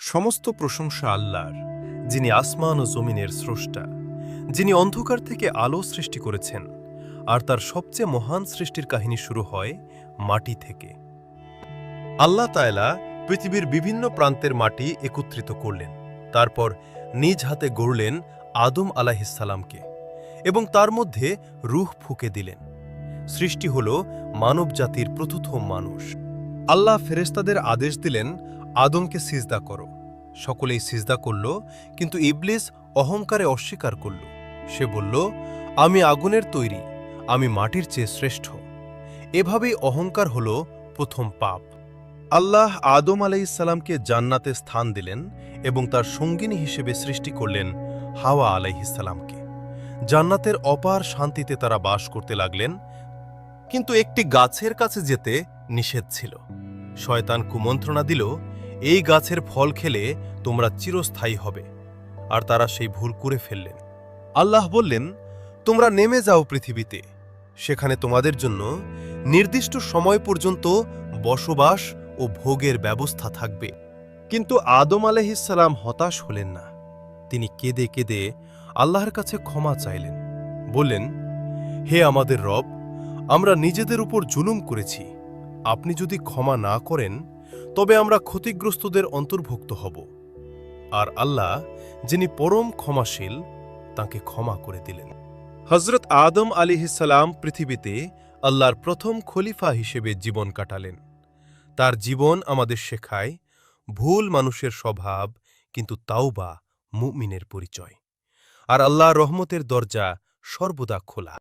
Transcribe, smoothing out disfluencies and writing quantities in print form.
সমস্ত প্রশংসা আল্লাহর, যিনি আসমান ও জমিনের স্রষ্টা, যিনি অন্ধকার থেকে আলো সৃষ্টি করেছেন, আর তার সবচেয়ে মহান সৃষ্টির কাহিনী শুরু হয় মাটি থেকে। আল্লাহ তাআলা পৃথিবীর বিভিন্ন প্রান্তের মাটি একত্রিত করলেন, তারপর নিজ হাতে গড়লেন আদম আলাইহিসসালামকে এবং তার মধ্যে রূহ ফুঁকে দিলেন। সৃষ্টি হল মানবজাতির প্রথম মানুষ। আল্লাহ ফেরেশতাদের আদেশ দিলেন, আদমকে সিজদা করো। সকলেই সিজদা করল, কিন্তু ইবলিস অহংকারে অস্বীকার করল। সে বলল, আমি আগুনের তৈরি, আমি মাটির চেয়ে শ্রেষ্ঠ। এভাবেই অহংকার হল প্রথম পাপ। আল্লাহ আদম আলাইহিসসালামকে জান্নাতে স্থান দিলেন এবং তার সঙ্গিনী হিসেবে সৃষ্টি করলেন হাওয়া আলাইহিসসালামকে। জান্নাতের অপার শান্তিতে তারা বাস করতে লাগলেন, কিন্তু একটি গাছের কাছে যেতে নিষেধ ছিল। শয়তান কুমন্ত্রণা দিল, এই গাছের ফল খেলে তোমরা চিরস্থায়ী হবে, আর তারা সেই ভুল করে ফেললেন। আল্লাহ বললেন, তোমরা নেমে যাও পৃথিবীতে, সেখানে তোমাদের জন্য নির্দিষ্ট সময় পর্যন্ত বসবাস ও ভোগের ব্যবস্থা থাকবে। কিন্তু আদম আলাইহিসসালাম হতাশ হলেন না। তিনি কেঁদে কেঁদে আল্লাহর কাছে ক্ষমা চাইলেন। বললেন, হে আমাদের রব, আমরা নিজেদের উপর জুলুম করেছি। আপনি যদি ক্ষমা না করেন তবে আমরা ক্ষতিগ্রস্তদের অন্তর্ভুক্ত হব। আর আল্লাহ, যিনি পরম ক্ষমাশীল, তাকে ক্ষমা করে দিলেন। হযরত আদম আলাইহিসসালাম পৃথিবীতে আল্লাহর প্রথম খলিফা হিসেবে জীবন কাটালেন। তার জীবন আমাদের শেখায়, ভুল মানুষের স্বভাব, কিন্তু তাওবা মুমিনের পরিচয়। আর আল্লাহর রহমতের দরজা সর্বদা খোলা।